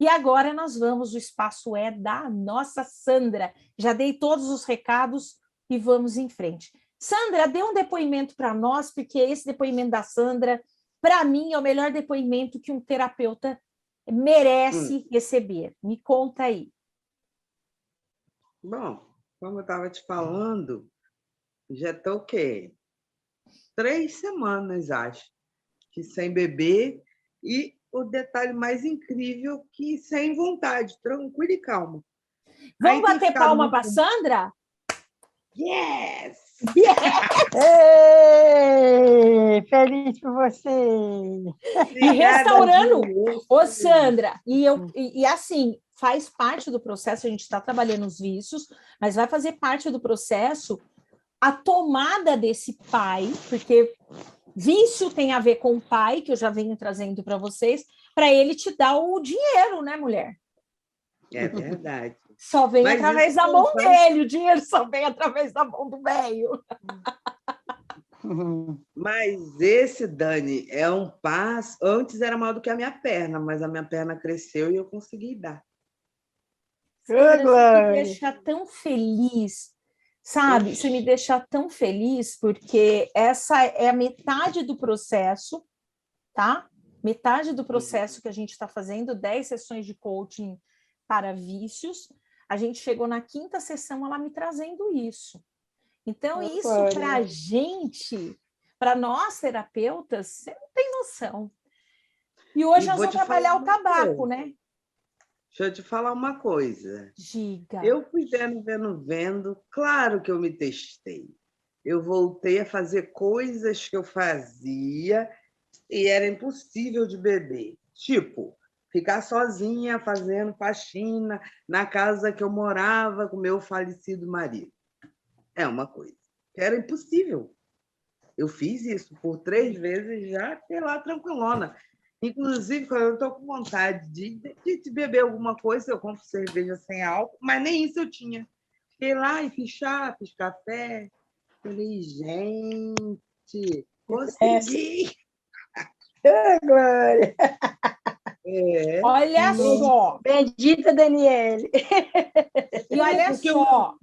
E agora nós vamos, o espaço é da nossa Sandra. Já dei todos os recados e vamos em frente. Sandra, dê um depoimento para nós, porque esse depoimento da Sandra, para mim, é o melhor depoimento que um terapeuta merece receber. Me conta aí. Bom, como eu estava te falando, já estou o quê? 3 semanas, acho, que sem beber, e o detalhe mais incrível que sem vontade, tranquilo e calmo. Vamos bater palma para Sandra? Yes! Ei, feliz por você! E restaurando, ô Sandra, e assim, faz parte do processo, a gente está trabalhando os vícios, mas vai fazer parte do processo a tomada desse pai, porque vício tem a ver com o pai, que eu já venho trazendo para vocês, para ele te dar o dinheiro, né, mulher? É verdade. Só vem através da mão dele, o dinheiro só vem através da mão do velho. Mas esse, Dani, é um passo. Antes era maior do que a minha perna, mas a minha perna cresceu e eu consegui dar. Sandra, você me deixa tão feliz, sabe? Você me deixa tão feliz porque essa é a metade do processo, tá? Metade do processo que a gente está fazendo, 10 sessões de coaching para vícios. A gente chegou na 5ª sessão, ela me trazendo isso. Então, isso para a gente, para nós terapeutas, você não tem noção. E hoje nós vamos trabalhar o tabaco, né? Deixa eu te falar uma coisa. Diga. Eu fui vendo. Claro que eu me testei. Eu voltei a fazer coisas que eu fazia e era impossível de beber. Tipo, ficar sozinha fazendo faxina na casa que eu morava com meu falecido marido. É uma coisa. Era impossível. Eu fiz isso por 3 vezes já, sei lá, tranquilona. Inclusive, quando eu estou com vontade de beber alguma coisa, eu compro cerveja sem álcool, mas nem isso eu tinha. Fiquei lá e fiz chá, fiz café. Falei, gente, consegui! Glória! Olha só! Bendita Daniele! E olha só!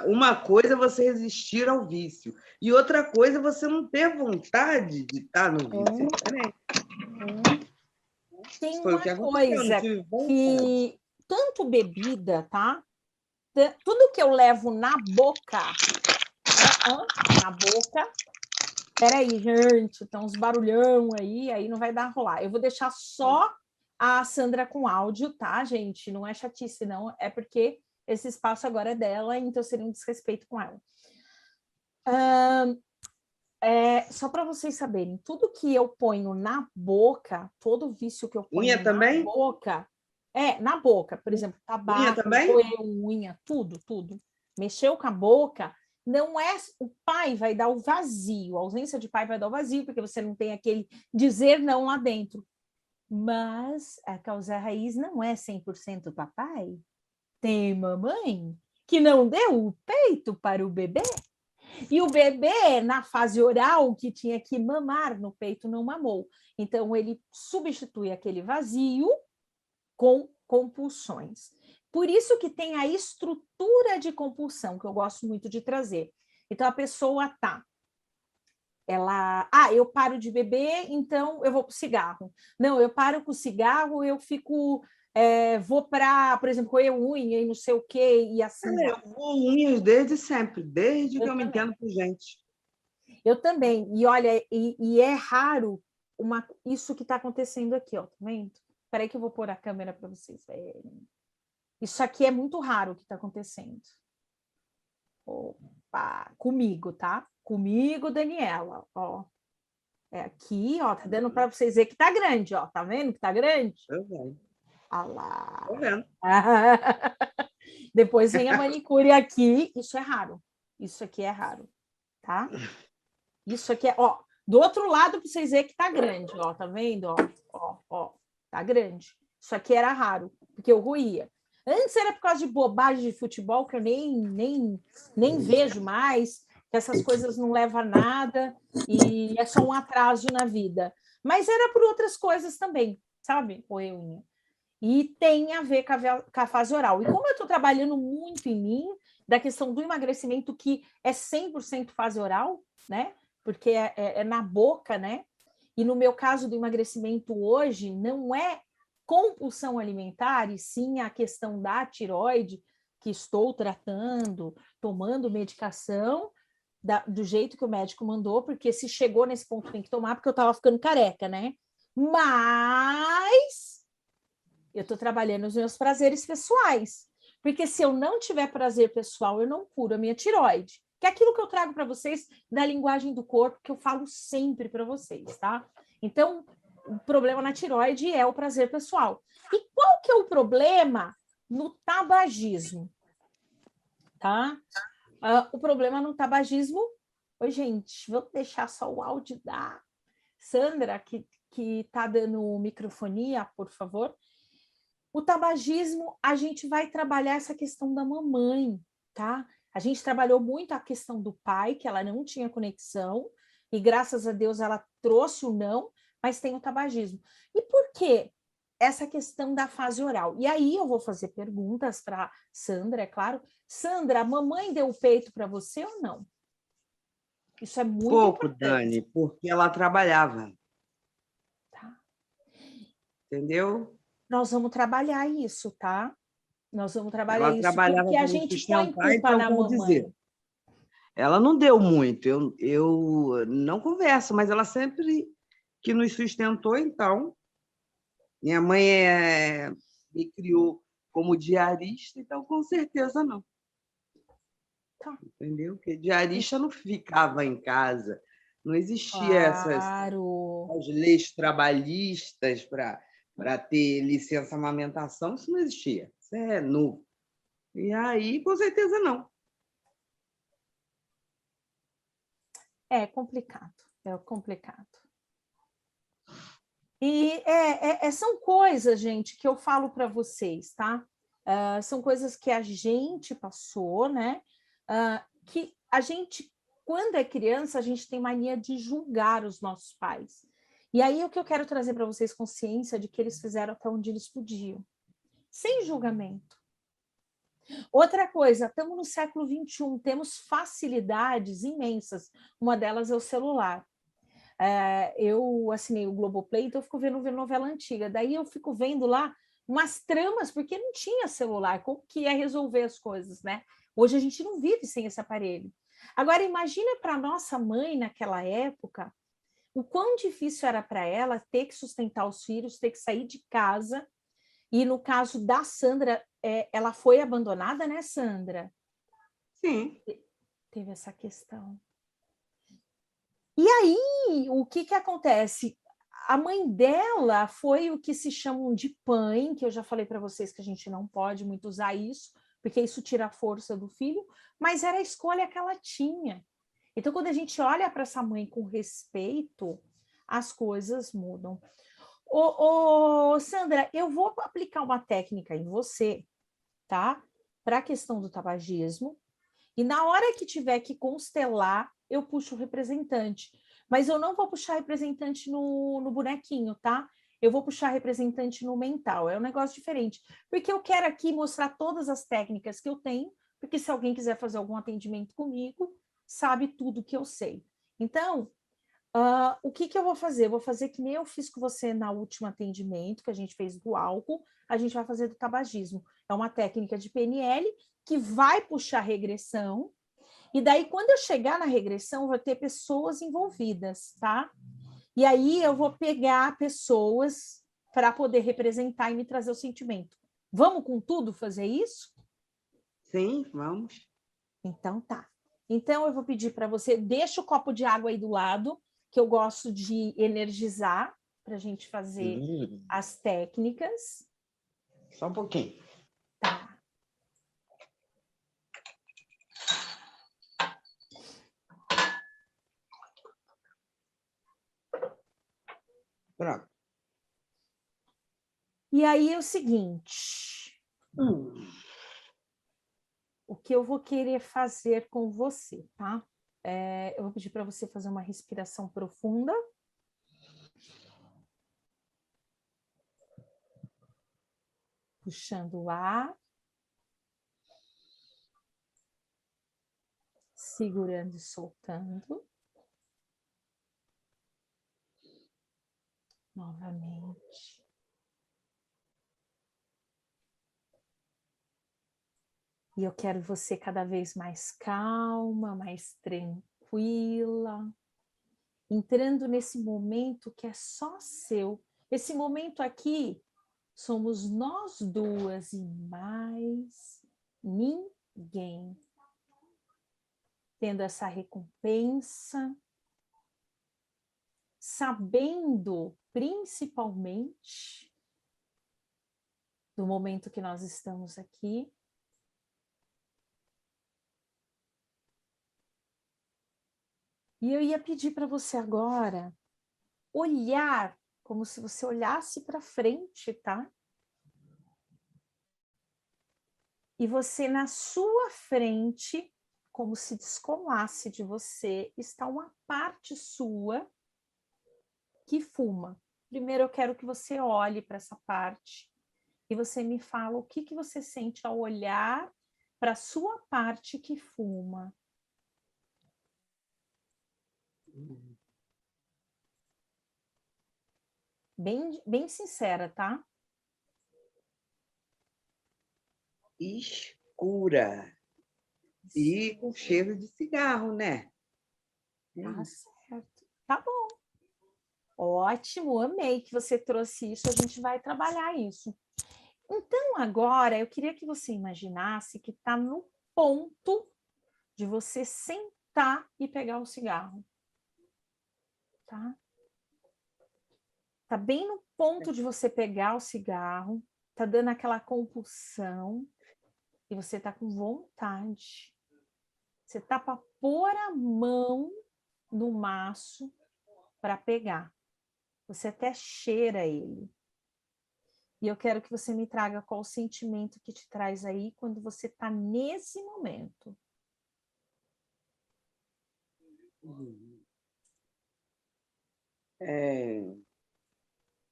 Uma coisa é você resistir ao vício, e outra coisa é você não ter vontade de estar no vício. Tem uma coisa que tanto bebida, tá? Tudo que eu levo na boca, peraí, gente, tem uns barulhão aí não vai dar rolar. Eu vou deixar só a Sandra com áudio, tá, gente? Não é chatice, não, é porque esse espaço agora é dela, então seria um desrespeito com ela. Só para vocês saberem, tudo que eu ponho na boca, todo vício que eu ponho na boca, na boca, por exemplo, tabaco, roer unha, tudo. Mexeu com a boca, não é o pai vai dar o vazio, a ausência de pai vai dar o vazio, porque você não tem aquele dizer não lá dentro. Mas a causa raiz não é 100% papai. Tem mamãe que não deu o peito para o bebê. E o bebê, na fase oral, que tinha que mamar no peito, não mamou. Então, ele substitui aquele vazio com compulsões. Por isso que tem a estrutura de compulsão, que eu gosto muito de trazer. Então, a pessoa eu paro de beber, então eu vou para o cigarro. Não, eu paro com o cigarro, eu fico... vou para, por exemplo, roer unha e não sei o quê, e assim. Eu vou unhas desde sempre, desde que eu me entendo por gente. Eu também. E olha, e é raro isso que está acontecendo aqui, ó, tá vendo? Espera aí que eu vou pôr a câmera para vocês verem. Isso aqui é muito raro o que está acontecendo. Opa, comigo, tá? Comigo, Daniela, ó. É aqui, ó, tá dando para vocês verem que tá grande, ó. Tá vendo que tá grande? Eu vendo. Olha lá. Tô vendo. Depois vem a manicure aqui. Isso é raro. Isso aqui é raro, tá? Isso aqui é, ó, do outro lado para vocês verem que tá grande, ó, tá vendo? Ó, tá grande. Isso aqui era raro, porque eu roía. Antes era por causa de bobagem de futebol, que eu nem vejo mais, que essas coisas não levam a nada e é só um atraso na vida. Mas era por outras coisas também, sabe, unha? E tem a ver com a fase oral. E como eu estou trabalhando muito em mim, da questão do emagrecimento, que é 100% fase oral, né? Porque é na boca, né? E no meu caso do emagrecimento hoje, não é compulsão alimentar, e sim a questão da tireoide, que estou tratando, tomando medicação, do jeito que o médico mandou, porque se chegou nesse ponto tem que tomar, porque eu estava ficando careca, né? Mas eu estou trabalhando os meus prazeres pessoais. Porque se eu não tiver prazer pessoal, eu não curo a minha tireoide. Que é aquilo que eu trago para vocês da linguagem do corpo, que eu falo sempre para vocês, tá? Então, o problema na tireoide é o prazer pessoal. E qual que é o problema no tabagismo? Tá? O problema no tabagismo... Oi, gente, vou deixar só o áudio da Sandra, que está dando microfonia, por favor. O tabagismo, a gente vai trabalhar essa questão da mamãe, tá? A gente trabalhou muito a questão do pai, que ela não tinha conexão, e graças a Deus ela trouxe o não, mas tem o tabagismo. E por que essa questão da fase oral? E aí eu vou fazer perguntas para Sandra, é claro. Sandra, a mamãe deu o peito para você ou não? Isso é muito pouco, importante. Dani, porque ela trabalhava. Tá. Entendeu? Nós vamos trabalhar isso, tá? Nós vamos trabalhar Ela isso, trabalhava porque a para me gente põe sustentar, culpa então na quer mamãe. dizer, ela não deu muito, eu não converso, mas ela sempre que nos sustentou, então. Minha mãe me criou como diarista, então com certeza não. Tá. Entendeu? Porque diarista não ficava em casa, não existia essas Claro. as leis trabalhistas para ter licença amamentação, isso não existia. Isso é novo. E aí, com certeza, não. É complicado, é complicado. E são coisas, gente, que eu falo para vocês, tá? São coisas que a gente passou, né? Que a gente, quando é criança, a gente tem mania de julgar os nossos pais. E aí o que eu quero trazer para vocês consciência de que eles fizeram até onde eles podiam, sem julgamento. Outra coisa, estamos no século XXI, temos facilidades imensas. Uma delas é o celular. Eu assinei o Globoplay, então eu fico vendo novela antiga. Daí eu fico vendo lá umas tramas, porque não tinha celular, como que ia resolver as coisas, né? Hoje a gente não vive sem esse aparelho. Agora, imagina para nossa mãe naquela época, o quão difícil era para ela ter que sustentar os filhos, ter que sair de casa. E no caso da Sandra, ela foi abandonada, né, Sandra? Sim. Teve essa questão. E aí, o que acontece? A mãe dela foi o que se chamam de PAN, que eu já falei para vocês que a gente não pode muito usar isso, porque isso tira a força do filho, mas era a escolha que ela tinha. Então, quando a gente olha para essa mãe com respeito, as coisas mudam. Sandra, eu vou aplicar uma técnica em você, tá? Para a questão do tabagismo, e na hora que tiver que constelar, eu puxo o representante. Mas eu não vou puxar representante no bonequinho, tá? Eu vou puxar representante no mental. É um negócio diferente. Porque eu quero aqui mostrar todas as técnicas que eu tenho, porque se alguém quiser fazer algum atendimento comigo, sabe tudo que eu sei. Então, o que eu vou fazer? Eu vou fazer que nem eu fiz com você na última atendimento, que a gente fez do álcool, a gente vai fazer do tabagismo. É uma técnica de PNL que vai puxar regressão, e daí, quando eu chegar na regressão, vai ter pessoas envolvidas, tá? E aí eu vou pegar pessoas para poder representar e me trazer o sentimento. Vamos com tudo fazer isso? Sim, vamos. Então tá. Então eu vou pedir para você, deixa o copo de água aí do lado, que eu gosto de energizar para a gente fazer as técnicas. Só um pouquinho. Tá. Pronto. E aí é o seguinte, o que eu vou querer fazer com você, tá? Eu vou pedir para você fazer uma respiração profunda. puxando o ar, segurando e soltando. Novamente. E eu quero você cada vez mais calma, mais tranquila, entrando nesse momento que é só seu. Esse momento aqui somos nós duas e mais ninguém. Tendo essa recompensa, sabendo principalmente do momento que nós estamos aqui. E eu ia pedir para você agora olhar como se você olhasse para frente, tá? E você na sua frente, como se descolasse de você, está uma parte sua que fuma. Primeiro eu quero que você olhe para essa parte e você me fala o que você sente ao olhar para a sua parte que fuma. Bem sincera, tá? Escura. E com cheiro de cigarro, né? Tá certo. Tá bom. Ótimo, amei que você trouxe isso. A gente vai trabalhar isso. Então, agora, eu queria que você imaginasse que está no ponto de você sentar e pegar o cigarro. Tá? Tá bem no ponto de você pegar o cigarro, tá dando aquela compulsão e você tá com vontade. Você tá para pôr a mão no maço para pegar. Você até cheira ele. E eu quero que você me traga qual o sentimento que te traz aí quando você tá nesse momento.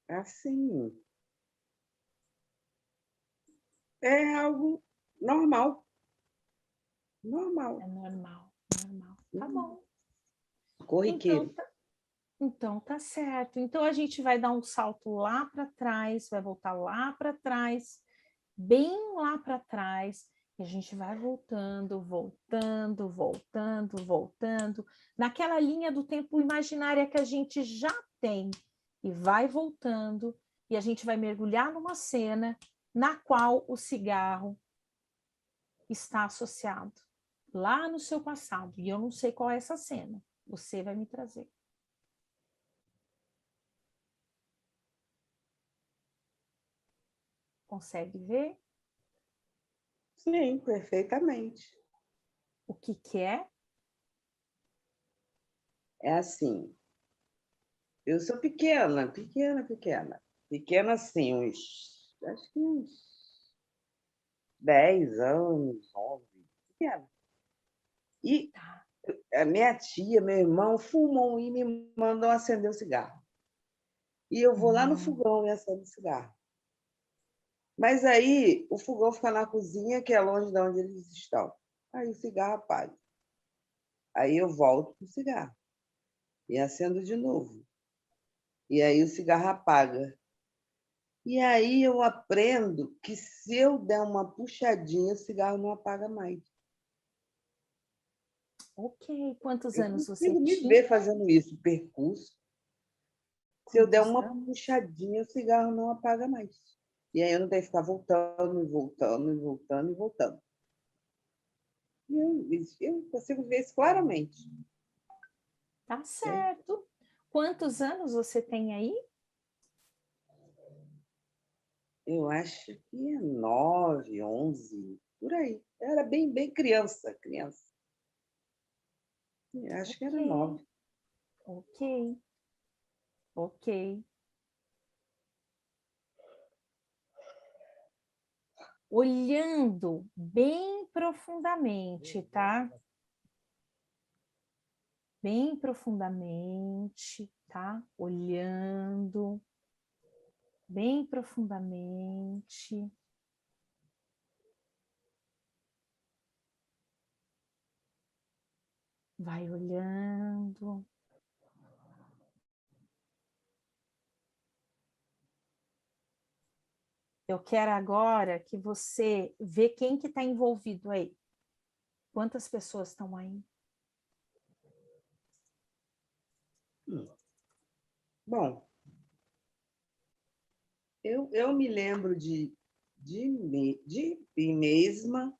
É assim, é algo normal. Normal. É normal. Tá bom. Corriqueiro. Então tá certo. Então a gente vai dar um salto lá para trás, vai voltar lá para trás, bem lá para trás, e a gente vai voltando, naquela linha do tempo imaginária que a gente já tem, e vai voltando, e a gente vai mergulhar numa cena na qual o cigarro está associado, lá no seu passado, e eu não sei qual é essa cena, você vai me trazer. Consegue ver? Sim, perfeitamente. O que é? É assim, eu sou pequena. Pequena, assim, acho que uns 10 anos, 11, pequena. E a minha tia, meu irmão, fumam e me mandam acender o cigarro. E eu vou lá no fogão e acendo o cigarro. Mas aí o fogão fica na cozinha, que é longe de onde eles estão. Aí o cigarro apaga. Aí eu volto para o cigarro e acendo de novo. E aí o cigarro apaga. E aí eu aprendo que se eu der uma puxadinha, o cigarro não apaga mais. Ok. Quantos Eu anos você consigo me tinha? ver fazendo isso, percurso. Se eu der Quantos uma anos? puxadinha, o cigarro não apaga mais. E aí eu não tenho que ficar voltando, voltando. Eu consigo ver isso claramente. Tá certo. Quantos anos você tem aí? Eu acho que é 9, 11, por aí. Eu era bem criança. Eu acho que era 9. Ok. Olhando bem profundamente, tá? Bem profundamente, tá? Olhando bem profundamente. Vai olhando. Eu quero agora que você vê quem que está envolvido aí. Quantas pessoas estão aí? Bom, eu me lembro de mim mesma.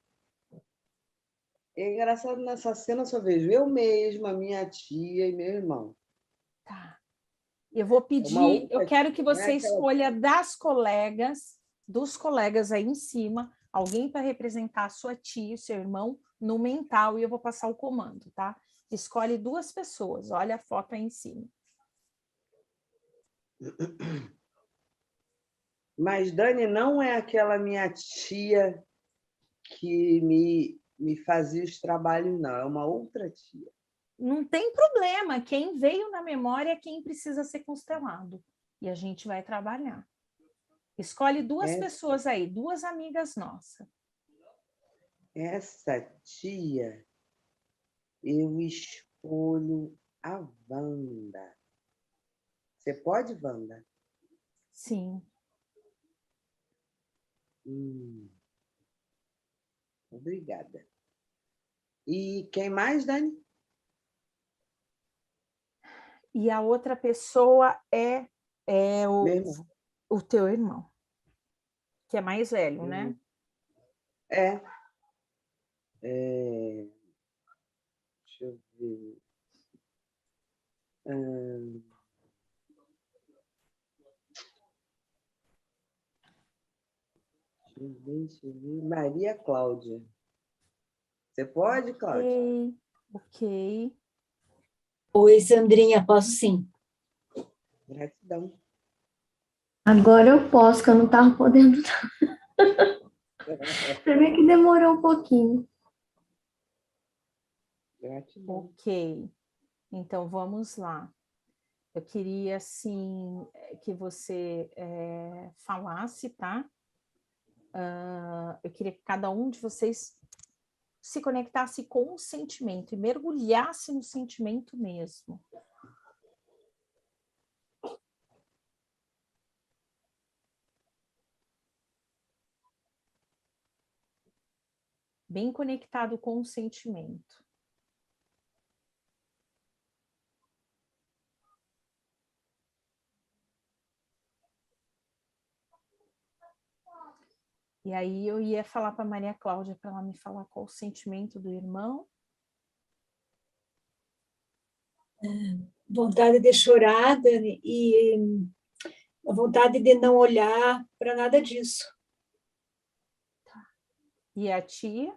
É engraçado, nessa cena só vejo eu mesma, minha tia e meu irmão. Tá. Eu vou pedir, eu quero que você escolha dos colegas aí em cima, alguém para representar a sua tia e seu irmão no mental, e eu vou passar o comando, tá? Escolhe 2 pessoas, olha a foto aí em cima. Mas Dani não é aquela minha tia que me fazia os trabalhos, não. É uma outra tia. Não tem problema, quem veio na memória é quem precisa ser constelado. E a gente vai trabalhar. Escolhe 2 pessoas aí, 2 amigas nossas. Essa tia, eu escolho a Wanda. Você pode, Wanda? Sim. Obrigada. E quem mais, Dani? E a outra pessoa é o teu irmão, que é mais velho, né? Deixa eu ver. Deixa eu ver. Maria Cláudia. Você pode, Cláudia? Ok. Oi, Sandrinha, posso sim. Gratidão. Agora eu posso, que eu não estava podendo. Você vê que demorou um pouquinho. Gratidão. Ok. Então, vamos lá. Eu queria, assim, que você falasse, tá? Eu queria que cada um de vocês se conectasse com o sentimento e mergulhasse no sentimento mesmo. Bem conectado com o sentimento. E aí eu ia falar para Maria Cláudia para ela me falar qual o sentimento do irmão. Vontade de chorar, Dani, e a vontade de não olhar para nada disso. E a tia?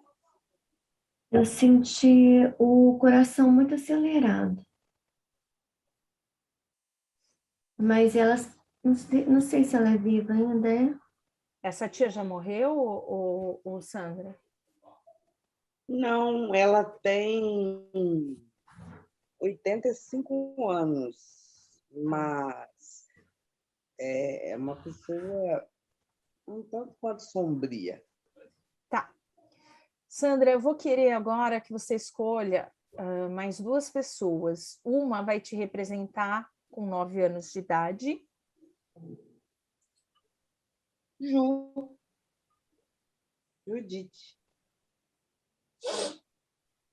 Eu senti o coração muito acelerado. Mas ela, não sei se ela é viva ainda, é? Essa tia já morreu, ou Sandra? Não, ela tem 85 anos, mas é uma pessoa um tanto quanto sombria. Tá. Sandra, eu vou querer agora que você escolha mais 2 pessoas. Uma vai te representar com 9 anos de idade. Judite.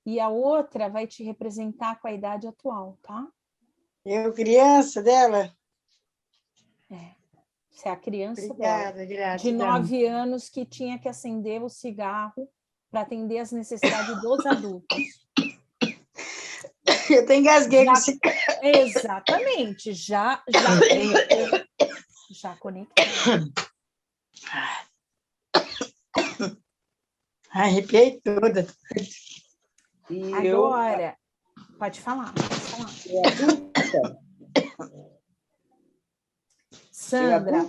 E a outra vai te representar com a idade atual, tá? Eu, criança dela? Você é a criança Obrigada, dela. De 9 anos que tinha que acender o cigarro para atender as necessidades dos adultos. Eu até engasguei com esse cigarro. Exatamente, já conectou. Arrepiei toda. Agora, pode falar. Sandra,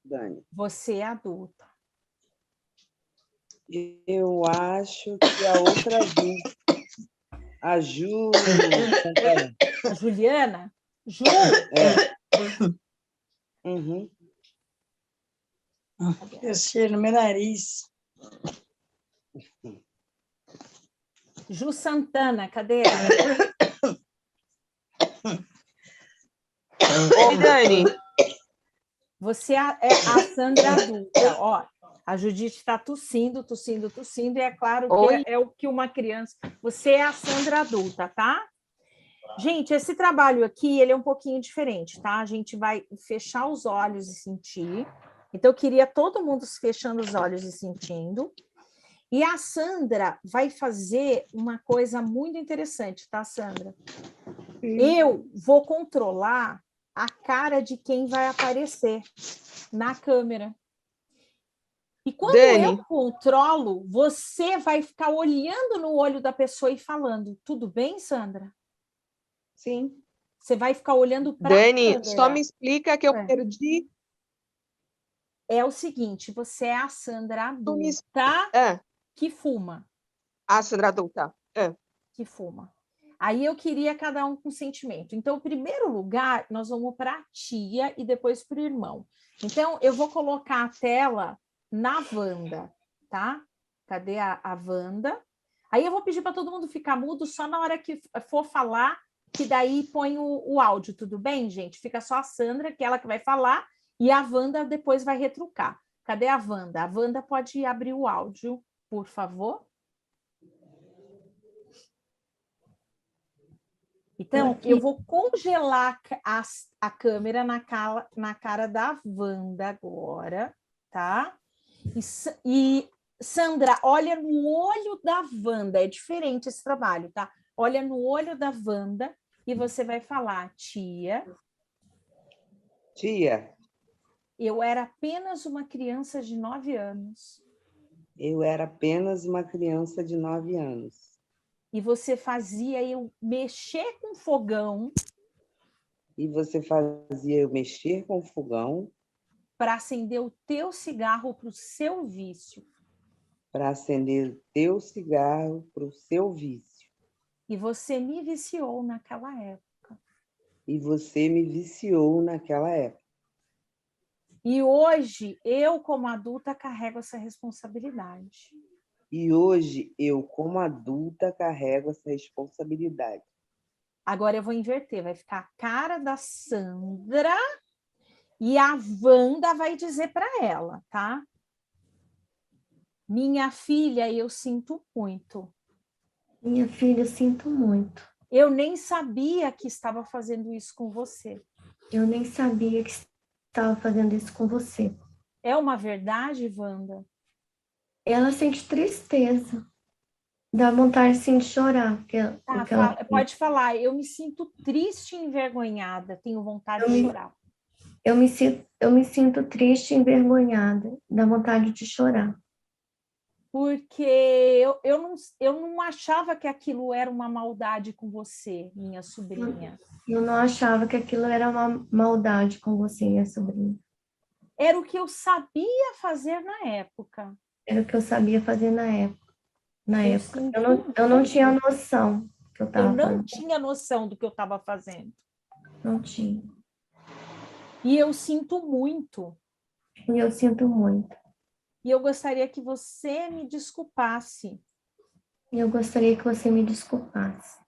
Dani, você é adulta. Eu acho que a outra a Ju. A Juliana? Ju? Uhum. Eu cheiro no meu nariz. Ju Santana, cadê ela? Oi, Dani. Você é a Sandra adulta, ó. A Judite está tossindo, e é claro que é o que uma criança... Você é a Sandra adulta, tá? Gente, esse trabalho aqui, ele é um pouquinho diferente, tá? A gente vai fechar os olhos e sentir. Então, eu queria todo mundo fechando os olhos e sentindo. E a Sandra vai fazer uma coisa muito interessante, tá, Sandra? Eu vou controlar a cara de quem vai aparecer na câmera. E quando eu controlo, você vai ficar olhando no olho da pessoa e falando, tudo bem, Sandra? Sim. Você vai ficar olhando para a Dani, câmera. só me explica que eu perdi. É o seguinte, você é a Sandra adulta que fuma. A Sandra adulta. Que fuma. Aí eu queria cada um com sentimento. Então, em primeiro lugar, nós vamos para a tia e depois para o irmão. Então, eu vou colocar a tela na Wanda, tá? Cadê a Wanda? Aí eu vou pedir para todo mundo ficar mudo só na hora que for falar, que daí põe o áudio, tudo bem, gente? Fica só a Sandra, que é ela que vai falar, e a Wanda depois vai retrucar. Cadê a Wanda? A Wanda pode abrir o áudio, por favor? Então, eu vou congelar a câmera na cara da Wanda agora, tá? E Sandra, olha no olho da Wanda, é diferente esse trabalho, tá? Olha no olho da Wanda e você vai falar, tia. Tia. Eu era apenas uma criança de 9 anos. Eu era apenas uma criança de 9 anos. E você fazia eu mexer com fogão. E você fazia eu mexer com o fogão. Para acender o teu cigarro para o seu vício. Para acender o teu cigarro para o seu vício. E você me viciou naquela época. E você me viciou naquela época. E hoje, eu, como adulta, carrego essa responsabilidade. E hoje, eu, como adulta, carrego essa responsabilidade. Agora eu vou inverter, vai ficar a cara da Sandra e a Wanda vai dizer para ela, tá? Minha filha, eu sinto muito. Minha filha, eu sinto muito. Eu nem sabia que estava fazendo isso com você. Eu nem sabia que estava fazendo isso com você. É uma verdade, Wanda? Ela sente tristeza. Dá vontade, sim, de chorar. Pode falar. Eu me sinto triste e envergonhada. Tenho vontade de chorar. Eu me sinto triste e envergonhada. Dá vontade de chorar. Porque eu não achava que aquilo era uma maldade com você, minha sobrinha. Eu não achava que aquilo era uma maldade com você, minha sobrinha. Era o que eu sabia fazer na época. Era o que eu sabia fazer na época. Eu não tinha noção que eu estava fazendo. Eu não tinha noção do que eu estava fazendo. Não tinha. E eu sinto muito. E eu sinto muito. E eu gostaria que você me desculpasse. E eu gostaria que você me desculpasse.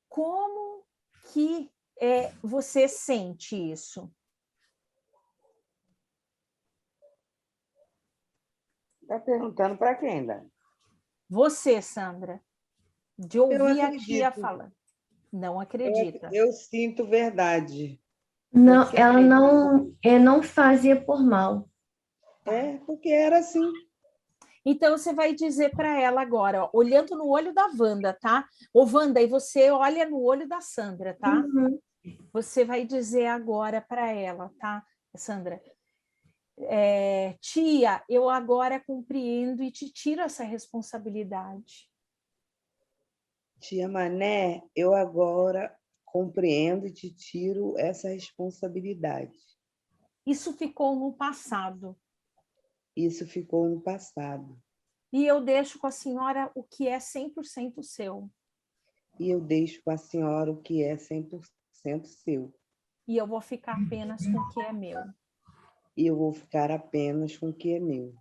Como que você sente isso? Está perguntando para quem, Dani? Você, Sandra. De ouvir a tia falando. Não acredita. Eu sinto verdade. Não, ela não fazia por mal. Porque era assim. Então, você vai dizer para ela agora, ó, olhando no olho da Wanda, tá? Ô, Wanda, e você olha no olho da Sandra, tá? Uhum. Você vai dizer agora para ela, tá, Sandra? Tia, eu agora compreendo e te tiro essa responsabilidade. Tia Mané, eu agora compreendo e te tiro essa responsabilidade. Isso ficou no passado. Isso ficou no passado. E eu deixo com a senhora o que é 100% seu. E eu deixo com a senhora o que é 100% seu. E eu vou ficar apenas com o que é meu. E eu vou ficar apenas com o que é meu.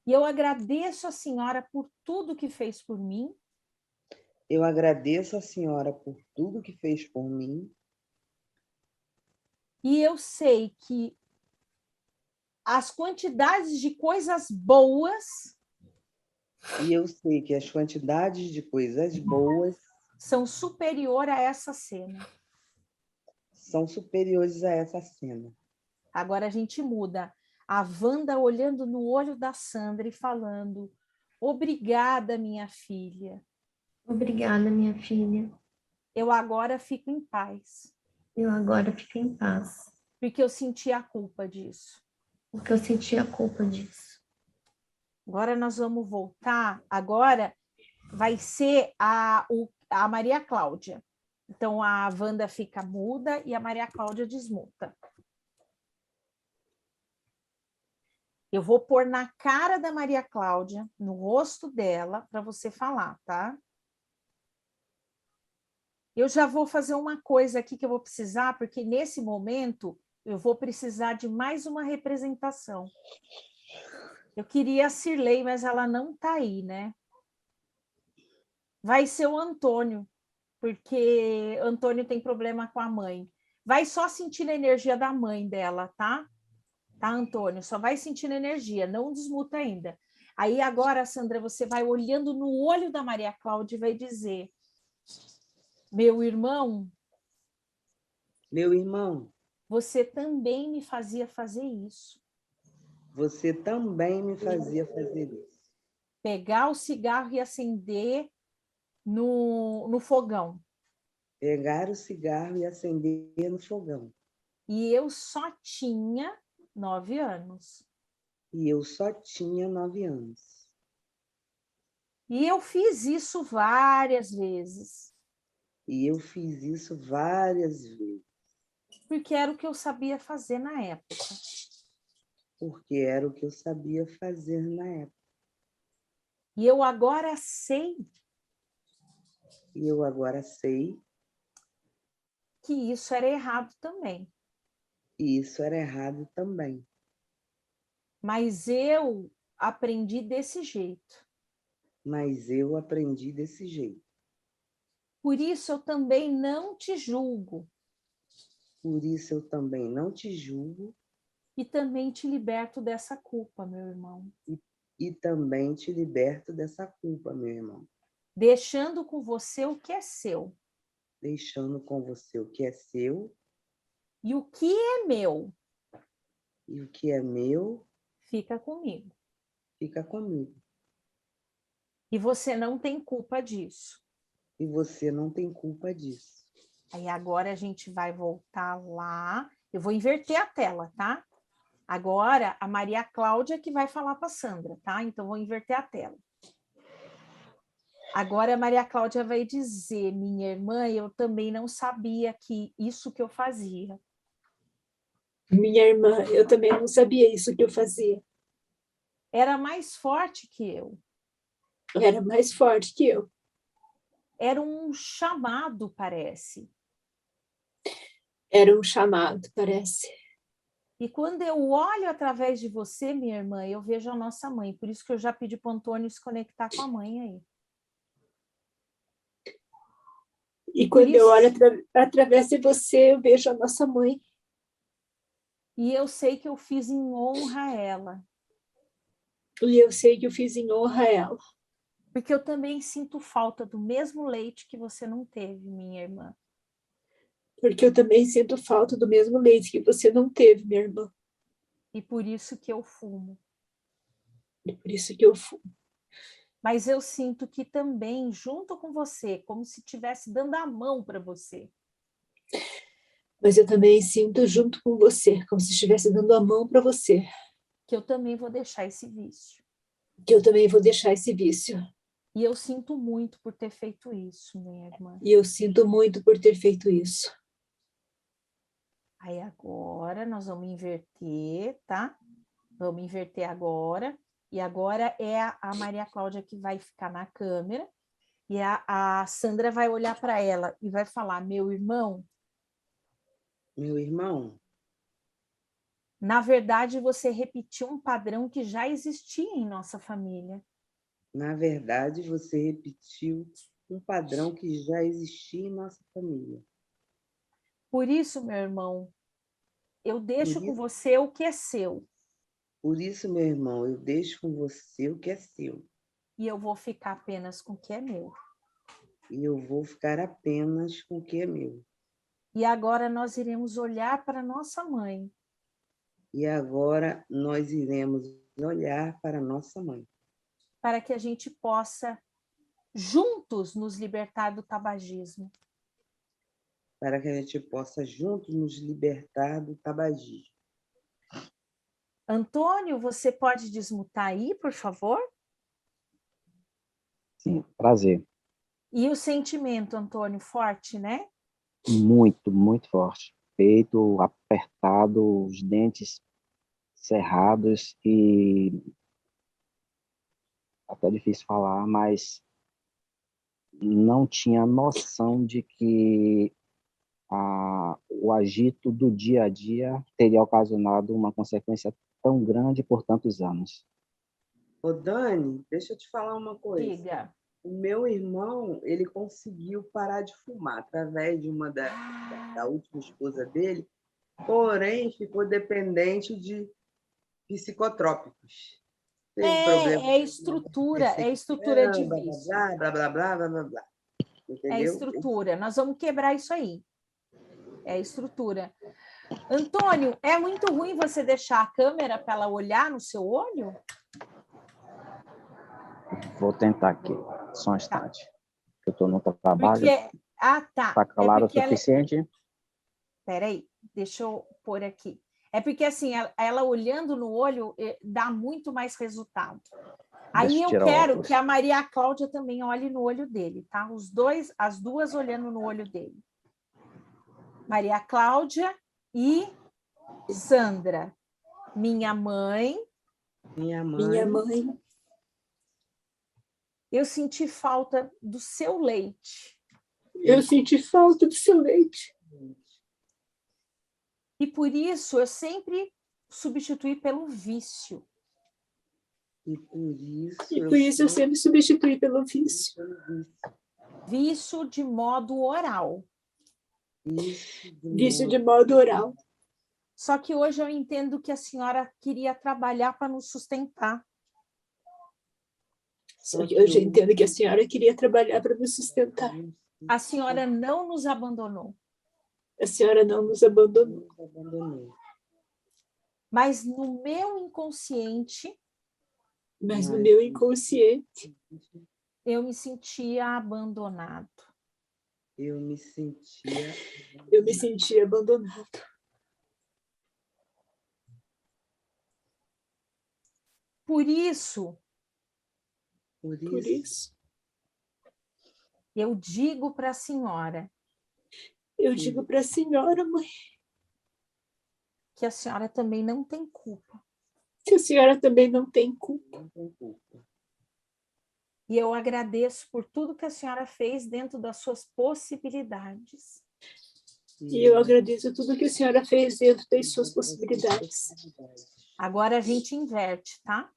E eu agradeço a senhora por tudo que fez por mim. Eu agradeço a senhora por tudo que fez por mim. E eu sei que as quantidades de coisas boas... E eu sei que as quantidades de coisas boas... são superiores a essa cena. São superiores a essa cena. Agora a gente muda. A Wanda olhando no olho da Sandra e falando: obrigada, minha filha. Obrigada, minha filha. Eu agora fico em paz. Eu agora fico em paz. Porque eu senti a culpa disso. Porque eu senti a culpa disso. Agora nós vamos voltar. Agora vai ser a Maria Cláudia. Então a Wanda fica muda e a Maria Cláudia desmuta. Eu vou pôr na cara da Maria Cláudia, no rosto dela, para você falar, tá? Eu já vou fazer uma coisa aqui que eu vou precisar, porque nesse momento eu vou precisar de mais uma representação. Eu queria a Cirlei, mas ela não está aí, né? Vai ser o Antônio, porque Antônio tem problema com a mãe. Vai só sentir a energia da mãe dela, tá? Tá, Antônio? Só vai sentindo energia, não desmuta ainda. Aí agora, Sandra, você vai olhando no olho da Maria Cláudia e vai dizer: meu irmão, você também me fazia fazer isso. Você também me fazia fazer isso. Pegar o cigarro e acender no fogão. Pegar o cigarro e acender no fogão. E eu só tinha 9 anos. E eu só tinha 9 anos. E eu fiz isso várias vezes. E eu fiz isso várias vezes. Porque era o que eu sabia fazer na época. Porque era o que eu sabia fazer na época. E eu agora sei. E eu agora sei. Que isso era errado também. E isso era errado também. Mas eu aprendi desse jeito. Mas eu aprendi desse jeito. Por isso eu também não te julgo. Por isso eu também não te julgo. E também te liberto dessa culpa, meu irmão. E também te liberto dessa culpa, meu irmão. Deixando com você o que é seu. Deixando com você o que é seu. E o que é meu. E o que é meu. Fica comigo. Fica comigo. E você não tem culpa disso. E você não tem culpa disso. Aí agora a gente vai voltar lá. Eu vou inverter a tela, tá? Agora a Maria Cláudia que vai falar para a Sandra, tá? Então vou inverter a tela. Agora a Maria Cláudia vai dizer: minha irmã, eu também não sabia que isso que eu fazia. Minha irmã, eu também não sabia isso que eu fazia. Era mais forte que eu. Era mais forte que eu. Era um chamado, parece. Era um chamado, parece. E quando eu olho através de você, minha irmã, eu vejo a nossa mãe. Por isso que eu já pedi para o Antônio se conectar com a mãe aí. E quando eu olho através de você, eu vejo a nossa mãe. E eu sei que eu fiz em honra a ela. E eu sei que eu fiz em honra a ela. Porque eu também sinto falta do mesmo leite que você não teve, minha irmã. Porque eu também sinto falta do mesmo leite que você não teve, minha irmã. E por isso que eu fumo. E por isso que eu fumo. Mas eu sinto que também, junto com você, como se estivesse dando a mão para você. Mas eu também sinto junto com você, como se estivesse dando a mão para você. Que eu também vou deixar esse vício. Que eu também vou deixar esse vício. E eu sinto muito por ter feito isso, minha irmã. E eu sinto muito por ter feito isso. Aí agora nós vamos inverter, tá? Vamos inverter agora. E agora é a Maria Cláudia que vai ficar na câmera. E a Sandra vai olhar para ela e vai falar: meu irmão. Meu irmão. Na verdade, você repetiu um padrão que já existia em nossa família. Na verdade, você repetiu um padrão que já existia em nossa família. Por isso, meu irmão, eu deixo com isso, você o que é seu. Por isso, meu irmão, eu deixo com você o que é seu. E eu vou ficar apenas com o que é meu. E eu vou ficar apenas com o que é meu. E agora nós iremos olhar para nossa mãe. E agora nós iremos olhar para nossa mãe. Para que a gente possa juntos nos libertar do tabagismo. Para que a gente possa juntos nos libertar do tabagismo. Antônio, você pode desmutar aí, por favor? Sim, prazer. E o sentimento, Antônio, forte, né? Muito, muito forte. Peito apertado, os dentes cerrados e até difícil falar, mas não tinha noção de que o agito do dia a dia teria ocasionado uma consequência tão grande por tantos anos. Ô, Dani, deixa eu te falar uma coisa. Diga. O meu irmão, ele conseguiu parar de fumar através de uma da última esposa dele, porém ficou dependente de psicotrópicos. Teve problema. É estrutura de vício. Blá, blá, blá, blá, blá, blá, blá. Entendeu? É estrutura. Nós vamos quebrar isso aí. É estrutura. Antônio, é muito ruim você deixar a câmera para ela olhar no seu olho? Vou tentar aqui, só um instante. Eu estou no trabalho. Tá. Está claro o suficiente? Espera aí, deixa eu pôr aqui. É porque, assim, ela olhando no olho dá muito mais resultado. Aí eu quero que a Maria Cláudia também olhe no olho dele, tá? As duas olhando no olho dele. Maria Cláudia e Sandra. Minha mãe. Minha mãe. Eu senti falta do seu leite. Eu senti falta do seu leite. E por isso eu sempre substituí pelo vício. E por isso eu sempre substituí pelo vício. Vício de modo oral. Vício de modo oral. Só que hoje eu entendo que a senhora queria trabalhar para nos sustentar. Só que hoje eu entendo que a senhora queria trabalhar para nos sustentar. A senhora não nos abandonou. A senhora não nos abandonou. Mas no meu inconsciente... eu me sentia abandonado. Eu me sentia abandonado. Por isso, eu digo para a senhora. Eu digo para a senhora, mãe. Que a senhora também não tem culpa. Que a senhora também não tem culpa. E eu agradeço por tudo que a senhora fez dentro das suas possibilidades. E eu agradeço tudo que a senhora fez dentro das suas possibilidades. Agora a gente inverte, tá?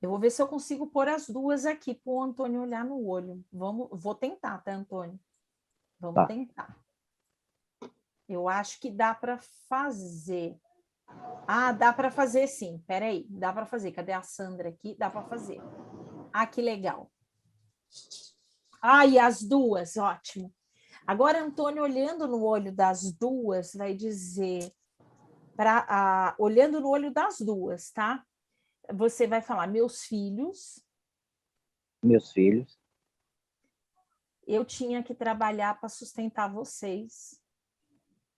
Eu vou ver se eu consigo pôr as duas aqui para o Antônio olhar no olho. Vou tentar, tá, Antônio? Vamos tentar. Eu acho que dá para fazer. Ah, dá para fazer sim. Espera aí, dá para fazer. Cadê a Sandra aqui? Dá para fazer. Ah, que legal. Ah, e as duas, ótimo. Agora, Antônio, olhando no olho das duas, vai dizer... olhando no olho das duas, tá? Você vai falar, meus filhos... Meus filhos. Eu tinha que trabalhar para sustentar vocês.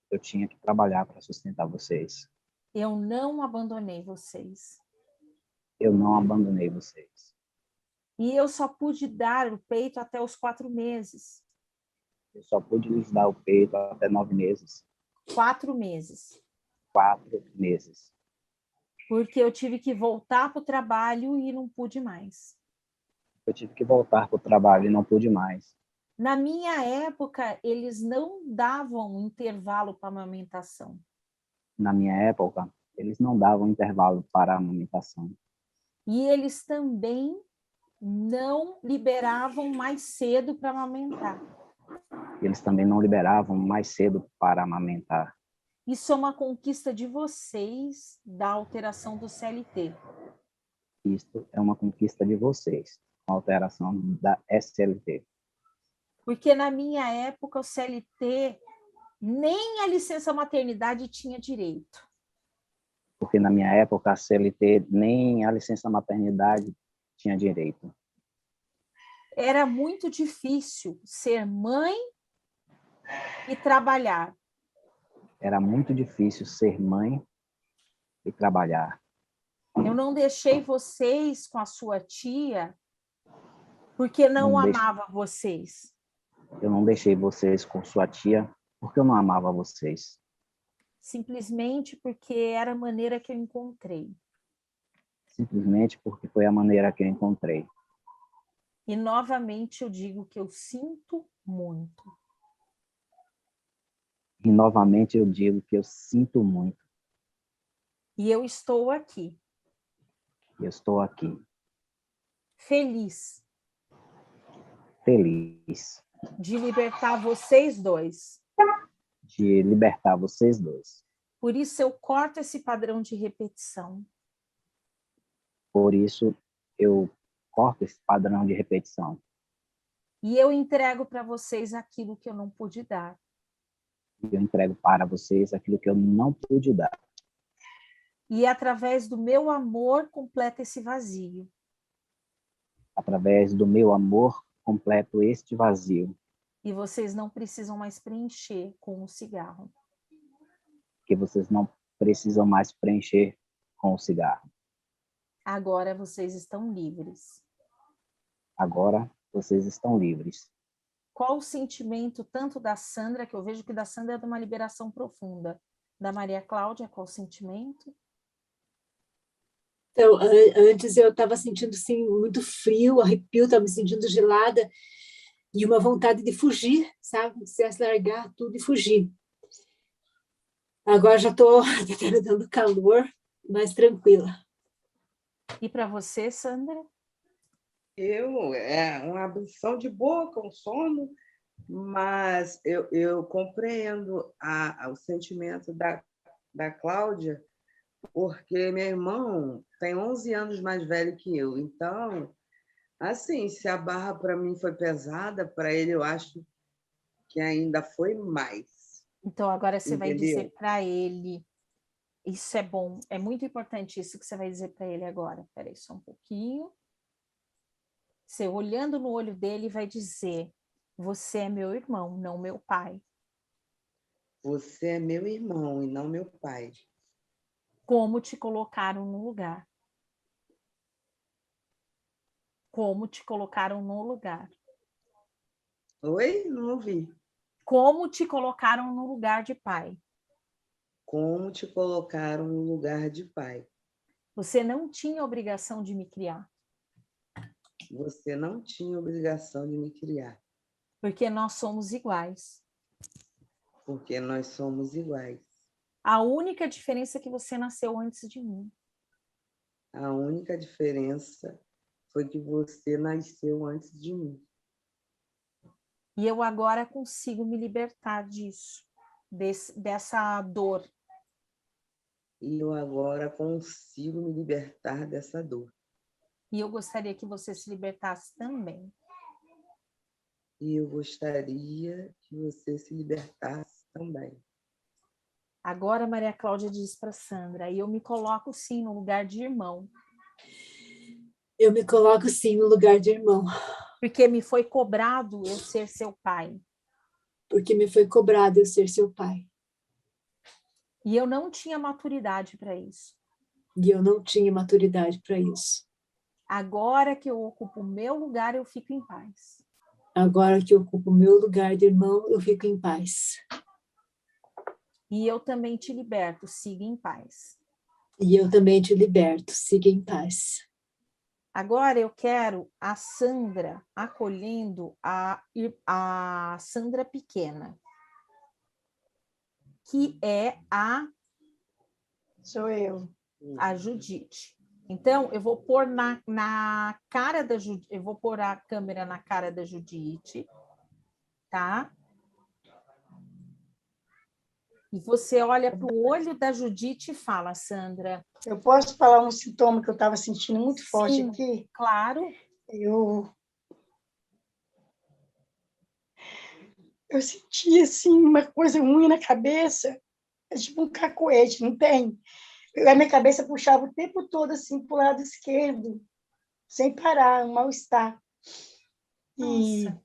Eu tinha que trabalhar para sustentar vocês. Eu não abandonei vocês. Eu não abandonei vocês. E eu só pude dar o peito até os 4 meses. Eu só pude lhes dar o peito até 9 meses. 4 meses. 4 meses. Porque eu tive que voltar para o trabalho e não pude mais. Eu tive que voltar para o trabalho e não pude mais. Na minha época, eles não davam intervalo para amamentação. Na minha época, Eles não davam intervalo para a amamentação. E eles também não liberavam mais cedo para amamentar. Eles também não liberavam mais cedo para amamentar. Isso é uma conquista de vocês da alteração do CLT. Isto é uma conquista de vocês, a alteração da SLT. Porque na minha época o CLT nem a licença maternidade tinha direito. Porque na minha época a CLT nem a licença maternidade tinha direito. Era muito difícil ser mãe e trabalhar. Era muito difícil ser mãe e trabalhar. Eu não deixei vocês com a sua tia porque não amava vocês. Eu não deixei vocês com sua tia porque eu não amava vocês. Simplesmente porque era a maneira que eu encontrei. Simplesmente porque foi a maneira que eu encontrei. E novamente eu digo que eu sinto muito. E novamente eu digo que eu sinto muito. E eu estou aqui. Eu estou aqui. Feliz. Feliz. De libertar vocês dois. De libertar vocês dois. Por isso eu corto esse padrão de repetição. Por isso eu corto esse padrão de repetição. E eu entrego para vocês aquilo que eu não pude dar. E eu entrego para vocês aquilo que eu não pude dar. E através do meu amor completa esse vazio. Através do meu amor, completo este vazio. E vocês não precisam mais preencher com o cigarro. Que vocês não precisam mais preencher com o cigarro. Agora vocês estão livres. Agora vocês estão livres. Qual o sentimento tanto da Sandra, que eu vejo que da Sandra é de uma liberação profunda, da Maria Cláudia, qual o sentimento? Então, antes eu estava sentindo assim, muito frio, arrepio, estava me sentindo gelada e uma vontade de fugir, sabe? Se largar tudo e fugir. Agora já estou dando calor, mais tranquila. E para você, Sandra? Uma abrição de boca, um sono, mas eu compreendo o sentimento da Cláudia, porque meu irmão tem 11 anos mais velho que eu. Então, assim, se a barra para mim foi pesada, para ele eu acho que ainda foi mais. Então, agora você vai Entendeu? dizer para ele, isso é bom, é muito importante isso que você vai dizer para ele agora. Espera aí só um pouquinho. Você, olhando no olho dele, vai dizer, você é meu irmão, não meu pai. Você é meu irmão e não meu pai. Como te colocaram no lugar. Como te colocaram no lugar. Oi? Não ouvi. Como te colocaram no lugar de pai. Como te colocaram no lugar de pai. Você não tinha obrigação de me criar. Você não tinha obrigação de me criar. Porque nós somos iguais. Porque nós somos iguais. A única diferença é que você nasceu antes de mim. A única diferença foi que você nasceu antes de mim. E eu agora consigo me libertar disso, dessa dor. E eu agora consigo me libertar dessa dor. E eu gostaria que você se libertasse também. E eu gostaria que você se libertasse também. Agora, Maria Cláudia diz para Sandra, e eu me coloco sim no lugar de irmão. Eu me coloco sim no lugar de irmão. Porque me foi cobrado eu ser seu pai. Porque me foi cobrado eu ser seu pai. E eu não tinha maturidade para isso. E eu não tinha maturidade para isso. Agora que eu ocupo o meu lugar, eu fico em paz. Agora que eu ocupo o meu lugar de irmão, eu fico em paz. E eu também te liberto, siga em paz. E eu também te liberto, siga em paz. Agora eu quero a Sandra acolhendo a Sandra pequena, que é a Sou eu. A Judite. Então, eu vou pôr na cara da Judite, eu vou pôr a câmera na cara da Judite, tá? E você olha para o olho da Judite e fala, Sandra. Eu posso falar um sintoma que eu estava sentindo muito forte Sim, aqui? claro. Eu senti, assim, uma coisa ruim na cabeça. É tipo um cacoete, não tem? A minha cabeça puxava o tempo todo, assim, para o lado esquerdo, sem parar, um mal-estar. E Nossa.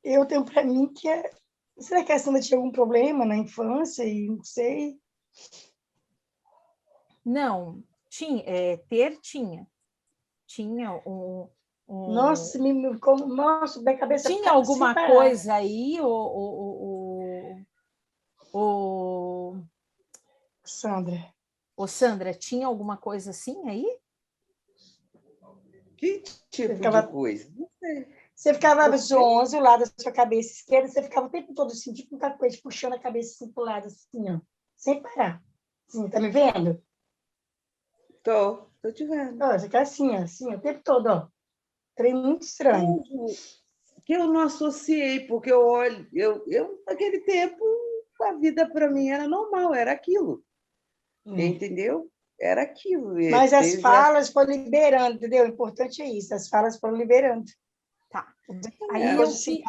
eu tenho para mim que é... Será que a Sandra tinha algum problema na infância? E não sei. Não, tinha. Tinha Nossa, nossa, minha cabeça tinha ficava sem alguma parar. coisa aí, Sandra. Sandra, tinha alguma coisa assim aí? Que tipo ficava... de coisa? Não sei. Você ficava zonzo lá da sua cabeça esquerda, você ficava o tempo todo assim, tipo um cacoete, puxando a cabeça assim pro lado, assim, ó, sem parar. Assim, tá me vendo? Tô te vendo. Ó, você fica assim, o tempo todo, ó. Trem muito estranho. Que eu não associei, porque eu olho, naquele tempo, a vida para mim era normal, era aquilo. Entendeu? Era aquilo. Mas as falas foram liberando, entendeu? O importante é isso, as falas foram liberando. Tá. Aí eu assim,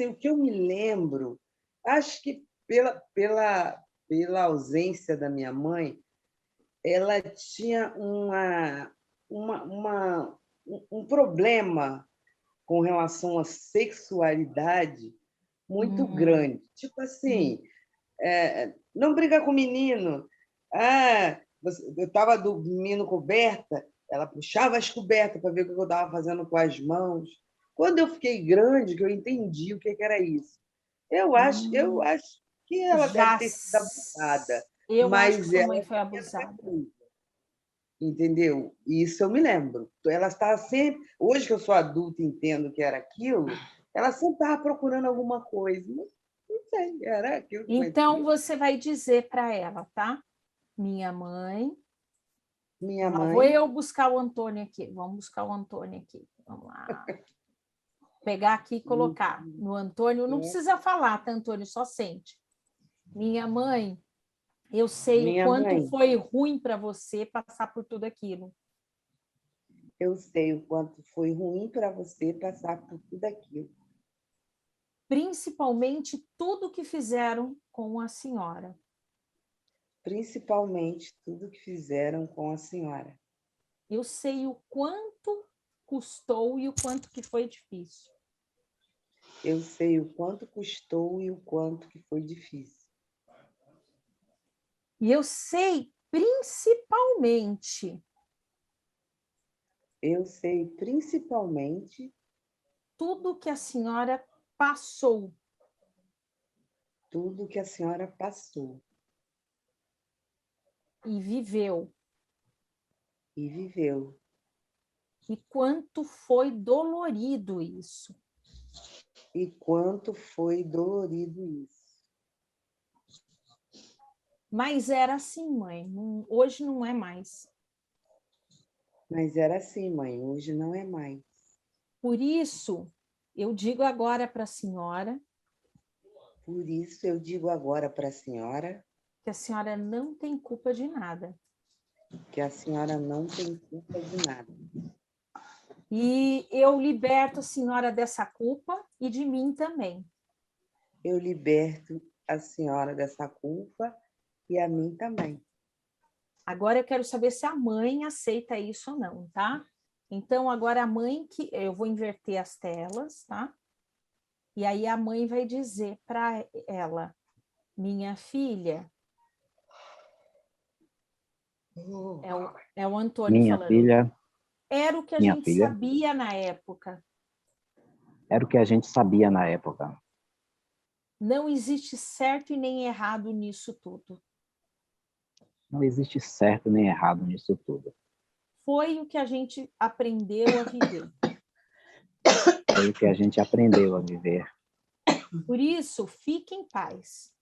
o que eu me lembro, acho que pela ausência da minha mãe, ela tinha um problema com relação à sexualidade muito grande. Tipo assim, não briga com o menino. Eu estava dormindo coberta, ela puxava as cobertas para ver o que eu estava fazendo com as mãos. Quando eu fiquei grande, que eu entendi o que era isso. Eu acho que ela deve ter sido abusada. Eu mas acho que sua mãe foi abusada. Entendeu? Isso eu me lembro. Ela estava sempre... Hoje que eu sou adulta e entendo que era aquilo, ela sempre estava procurando alguma coisa. Não sei, era aquilo. Então, você vai dizer para ela, tá? Minha mãe... Vou eu buscar o Antônio aqui. Vamos buscar o Antônio aqui. Vamos lá. Pegar aqui e colocar no Antônio. Não precisa falar, tá, Antônio? Só sente. Minha mãe, eu sei o quanto foi ruim para você passar por tudo aquilo. Eu sei o quanto foi ruim para você passar por tudo aquilo. Principalmente tudo que fizeram com a senhora. Principalmente tudo que fizeram com a senhora. Eu sei o quanto custou e o quanto que foi difícil. Eu sei o quanto custou e o quanto que foi difícil. E eu sei principalmente... Eu sei principalmente... tudo que a senhora passou. Tudo que a senhora passou. E viveu. E viveu. E quanto foi dolorido isso. E quanto foi dolorido isso. Mas era assim, mãe. Hoje não é mais. Mas era assim, mãe. Hoje não é mais. Por isso, eu digo agora para a senhora... Por isso, eu digo agora para a senhora... que a senhora não tem culpa de nada. Que a senhora não tem culpa de nada. E eu liberto a senhora dessa culpa e de mim também. Eu liberto a senhora dessa culpa e a mim também. Agora eu quero saber se a mãe aceita isso ou não, tá? Então, agora a mãe que... Eu vou inverter as telas, tá? E aí a mãe vai dizer para ela, minha filha... É o Antônio minha falando. Filha, era o que a gente sabia na época. Era o que a gente sabia na época. Não existe certo e nem errado nisso tudo. Não existe certo nem errado nisso tudo. Foi o que a gente aprendeu a viver. Foi o que a gente aprendeu a viver. Por isso, fique em paz.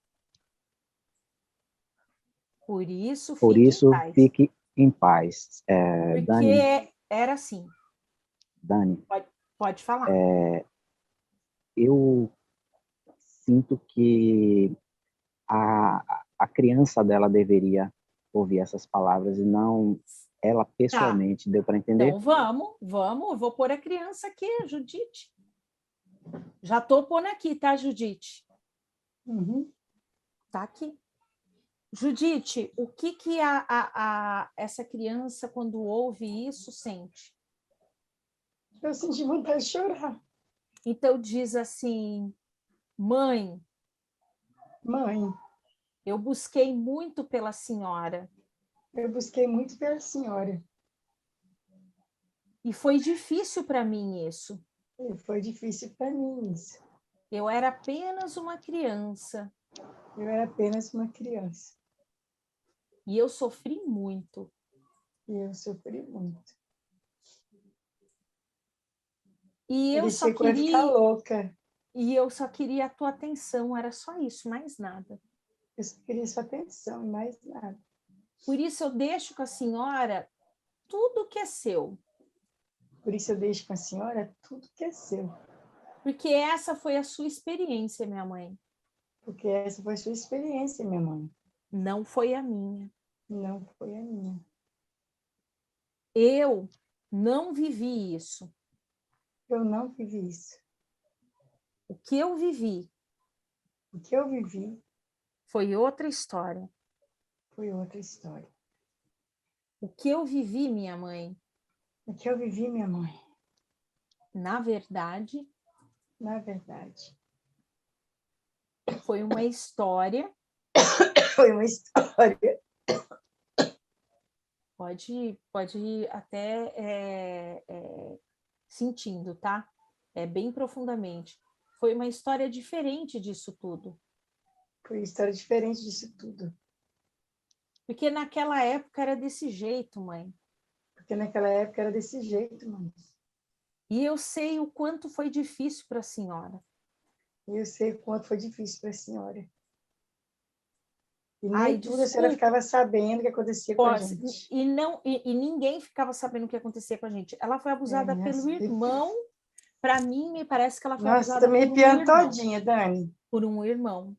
Por isso, Por fique isso, em paz. fique em paz. Porque Dani, era assim. Dani, Pode falar. eu sinto que a criança dela deveria ouvir essas palavras e não ela pessoalmente. Deu para entender? Então, vamos. Eu vou pôr a criança aqui, a Judite. Já estou pondo aqui, tá, Judite? Uhum. Tá aqui. Judite, o que essa criança, quando ouve isso, sente? Eu senti vontade de chorar. Então, diz assim, mãe, Mãe, eu busquei muito pela senhora. eu busquei muito pela senhora. E foi difícil para mim isso. E foi difícil para mim isso. Eu era apenas uma criança. Eu era apenas uma criança. E eu sofri muito. E eu sofri muito. E eu só Chegou a ficar louca. E eu só queria a tua atenção, era só isso, mais nada. Eu só queria sua atenção, mais nada. Por isso eu deixo com a senhora tudo que é seu. Por isso eu deixo com a senhora tudo que é seu. Porque essa foi a sua experiência, minha mãe. Porque essa foi a sua experiência, minha mãe. Não foi a minha. Não foi a minha. Eu não vivi isso. Eu não vivi isso. O que eu vivi O que eu vivi foi outra história. foi outra história. O que eu vivi, minha mãe, O que eu vivi, minha mãe, na verdade, foi uma história. foi uma história. Pode ir até sentindo, tá? Bem profundamente. Foi uma história diferente disso tudo. Foi uma história diferente disso tudo. Porque naquela época era desse jeito, mãe. Porque naquela época era desse jeito, mãe. E eu sei o quanto foi difícil para a senhora. E eu sei o quanto foi difícil para a senhora. E nem Ai, tudo a senhora ficava sabendo o que acontecia com a gente. E ninguém ficava sabendo o que acontecia com a gente. Ela foi abusada pelo irmão. Para mim, me parece que ela foi abusada por um irmão. Nossa, tô me arrepiando todinha, Dani. Por um irmão.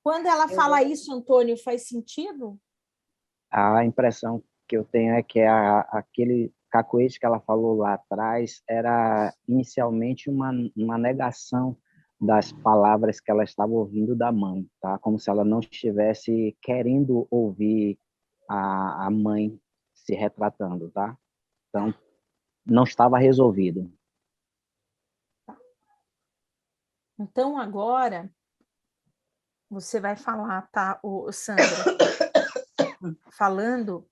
Quando ela fala isso, Antônio, faz sentido? A impressão que eu tenho é que aquele cacoete que ela falou lá atrás era inicialmente uma negação das palavras que ela estava ouvindo da mãe, tá? Como se ela não estivesse querendo ouvir a mãe se retratando, tá? Então, não estava resolvido. Então, agora, você vai falar, tá, Sandra? Falando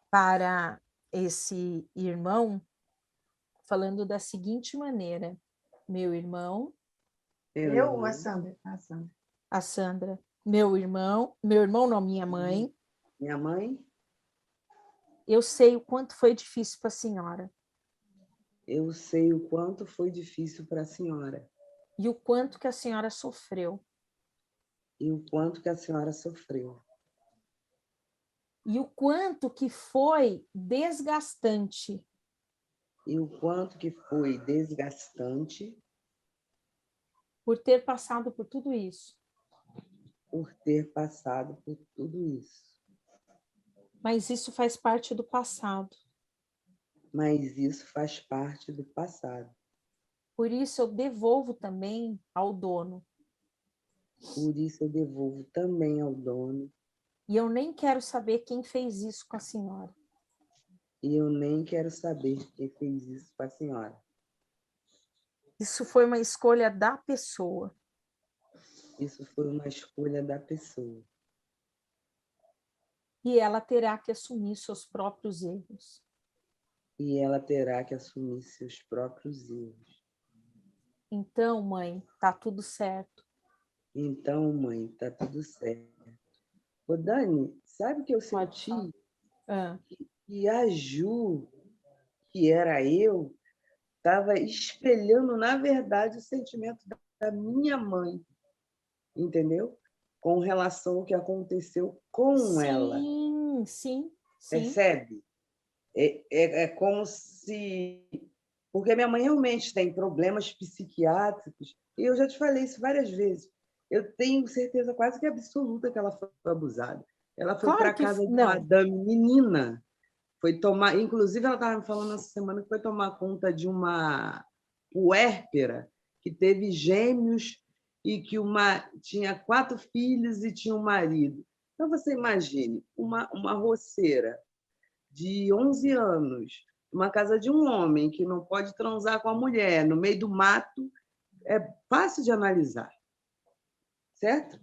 para esse irmão, falando da seguinte maneira: meu irmão. Eu ou a Sandra? A Sandra. Meu irmão não, minha mãe. Minha mãe? Eu sei o quanto foi difícil para a senhora. Eu sei o quanto foi difícil para a senhora. E o quanto que a senhora sofreu. E o quanto que a senhora sofreu. E o quanto que foi desgastante. E o quanto que foi desgastante. Por ter passado por tudo isso. Por ter passado por tudo isso. Mas isso faz parte do passado. Mas isso faz parte do passado. Por isso eu devolvo também ao dono. Por isso eu devolvo também ao dono. E eu nem quero saber quem fez isso com a senhora. E eu nem quero saber quem fez isso com a senhora. Isso foi uma escolha da pessoa. Isso foi uma escolha da pessoa. E ela terá que assumir seus próprios erros. E ela terá que assumir seus próprios erros. Então, mãe, tá tudo certo. Então, mãe, tá tudo certo. Ô, Dani, sabe o que eu senti? Que a Ju, que era eu, estava espelhando, na verdade, o sentimento da minha mãe. Entendeu? com relação ao que aconteceu com ela. Sim. Percebe? É como se... Porque minha mãe realmente tem problemas psiquiátricos, e eu já te falei isso várias vezes. Eu tenho certeza quase que absoluta que ela foi abusada. Ela foi para a casa de uma madame menina, foi tomar... Inclusive, ela estava me falando essa semana que foi tomar conta de uma puérpera que teve gêmeos e que tinha 4 filhos e tinha um marido. Então, você imagine, uma roceira de 11 anos, uma casa de um homem que não pode transar com a mulher, no meio do mato, é fácil de analisar. Certo?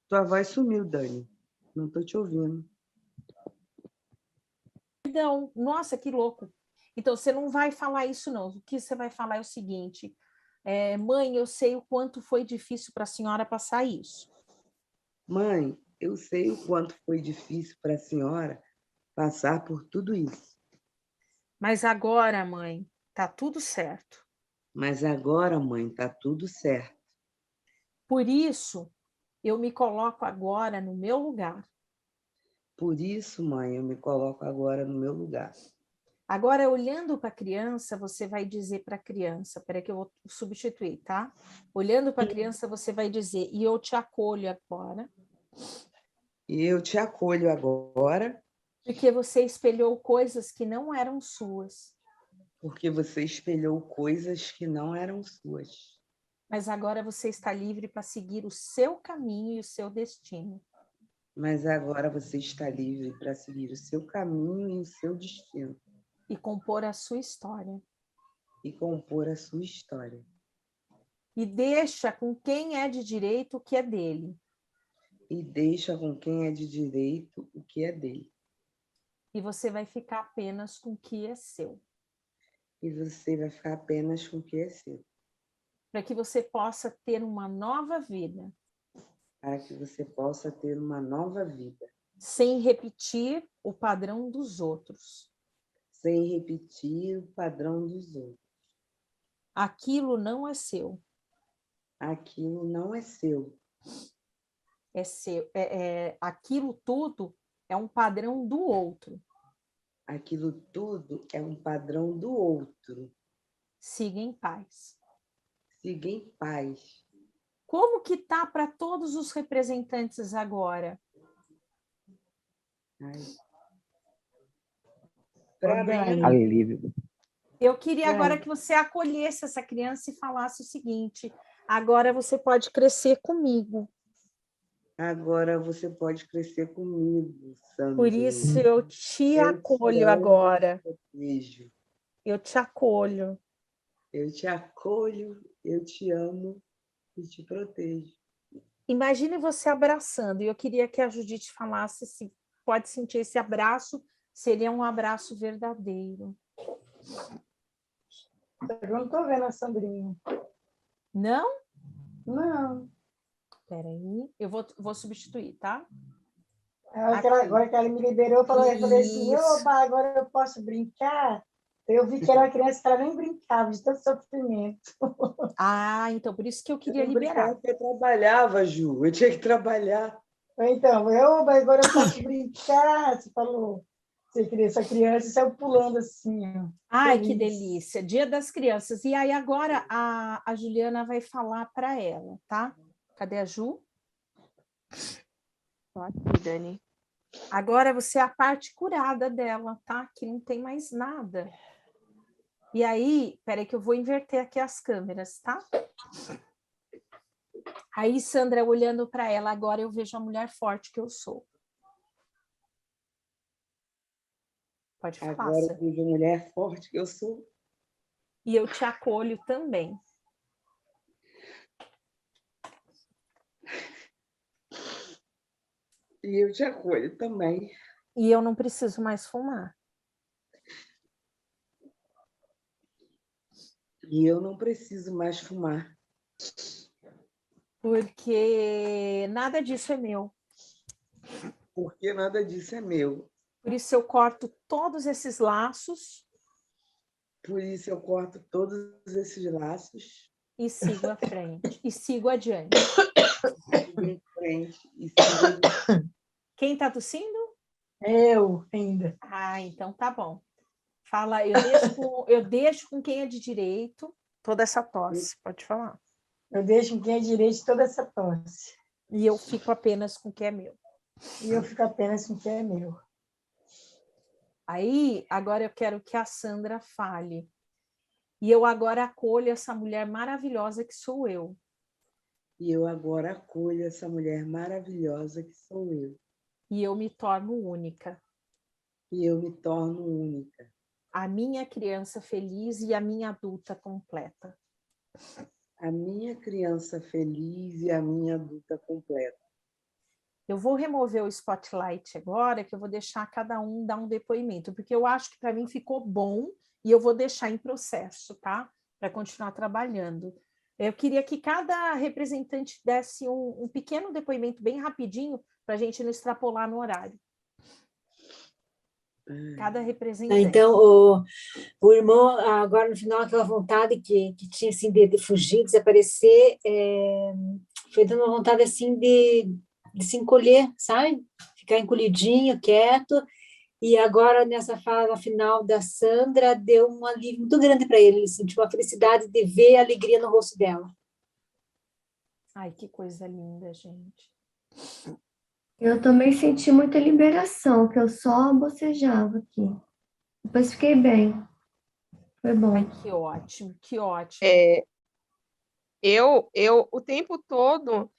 Tua voz sumiu, Dani. Não estou te ouvindo. Não, nossa, que louco. Então, você não vai falar isso, não. O que você vai falar é o seguinte: mãe, eu sei o quanto foi difícil para a senhora passar isso. Mãe, eu sei o quanto foi difícil para a senhora passar por tudo isso. Mas agora, mãe, tá tudo certo. Mas agora, mãe, tá tudo certo. Por isso, eu me coloco agora no meu lugar. Por isso, mãe, eu me coloco agora no meu lugar. Agora, olhando para a criança, você vai dizer para a criança, peraí que eu vou substituir, tá? Olhando para a criança, você vai dizer, e eu te acolho agora. E eu te acolho agora. Porque você espelhou coisas que não eram suas. Porque você espelhou coisas que não eram suas. Mas agora você está livre para seguir o seu caminho e o seu destino. Mas agora você está livre para seguir o seu caminho e o seu destino. E compor a sua história. E compor a sua história. E deixa com quem é de direito o que é dele. E deixa com quem é de direito o que é dele. E você vai ficar apenas com o que é seu. E você vai ficar apenas com o que é seu. Para que você possa ter uma nova vida. Para que você possa ter uma nova vida. Sem repetir o padrão dos outros. Sem repetir o padrão dos outros. Aquilo não é seu. Aquilo não é seu. É seu. Aquilo tudo é um padrão do outro. Aquilo tudo é um padrão do outro. Siga em paz. Siga em paz. Como que tá para todos os representantes agora? Para mim, alívio. Eu queria agora que você acolhesse essa criança e falasse o seguinte: agora você pode crescer comigo. Agora você pode crescer comigo, Sandra. Por isso eu te acolho agora. Beijo. Eu te acolho. Eu te acolho, eu te amo e te protejo. Imagine você abraçando, e eu queria que a Judite falasse se pode sentir esse abraço, seria um abraço verdadeiro. Eu não estou vendo a Sandrinha. Não? Não. Peraí, eu vou substituir, tá? Agora que ela me liberou, eu falei assim, oba, agora eu posso brincar? Eu vi que era uma criança que ela nem brincava, de tanto sofrimento. Ah, então por isso que eu queria liberar. Porque eu trabalhava, Ju, eu tinha que trabalhar. Então, agora eu posso brincar, você falou. Essa criança saiu pulando assim. Ó. Ai, que delícia! Dia das Crianças. E aí agora a Juliana vai falar para ela, tá? Cadê a Ju? Tô aqui, Dani. Agora você é a parte curada dela, tá? Que não tem mais nada. E aí, peraí que eu vou inverter aqui as câmeras, tá? Aí, Sandra, olhando para ela, agora eu vejo a mulher forte que eu sou. Pode falar. Agora eu vejo a mulher forte que eu sou. E eu te acolho também. E eu te acolho também. E eu não preciso mais fumar. E eu não preciso mais fumar. Porque nada disso é meu. Porque nada disso é meu. Por isso eu corto todos esses laços. Por isso eu corto todos esses laços. E sigo à frente. E sigo adiante. Sigo em frente e sigo adiante. Quem está tossindo? Eu ainda. Ah, então tá bom. Fala, eu deixo com quem é de direito toda essa tosse. Pode falar. Eu deixo com quem é direito toda essa tosse. E eu fico apenas com quem é meu. E eu fico apenas com quem é meu. Aí, agora eu quero que a Sandra fale. E eu agora acolho essa mulher maravilhosa que sou eu. E eu agora acolho essa mulher maravilhosa que sou eu. E eu me torno única. E eu me torno única. A minha criança feliz e a minha adulta completa. A minha criança feliz e a minha adulta completa. Eu vou remover o spotlight agora, que eu vou deixar cada um dar um depoimento, porque eu acho que para mim ficou bom e eu vou deixar em processo, tá? Para continuar trabalhando. Eu queria que cada representante desse um pequeno depoimento bem rapidinho para a gente não extrapolar no horário. Cada representante. Então, o irmão, agora no final, aquela vontade que tinha assim, de fugir, desaparecer, foi dando uma vontade assim de se encolher, sabe? Ficar encolhidinho, quieto. E agora, nessa fala final da Sandra, deu um alívio muito grande para ele. Ele sentiu uma felicidade de ver a alegria no rosto dela. Ai, que coisa linda, gente. Eu também senti muita liberação, que eu só bocejava aqui. Depois fiquei bem. Foi bom. Ai, que ótimo, que ótimo. Eu o tempo todo,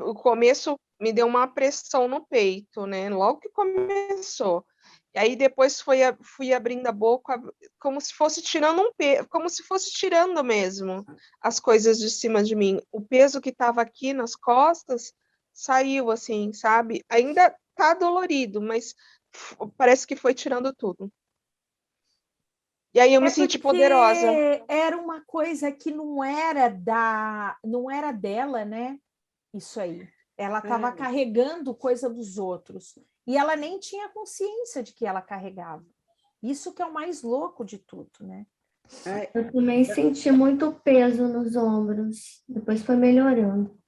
o começo me deu uma pressão no peito, né? Logo que começou. E aí depois fui abrindo a boca, como se fosse tirando como se fosse tirando mesmo as coisas de cima de mim. O peso que estava aqui nas costas saiu, assim, sabe? Ainda tá dolorido, mas parece que foi tirando tudo. E aí eu me senti poderosa. Era uma coisa que não era dela, né? Isso aí. Ela estava carregando coisa dos outros. E ela nem tinha consciência de que ela carregava. Isso que é o mais louco de tudo, né? Eu também senti muito peso nos ombros. Depois foi melhorando.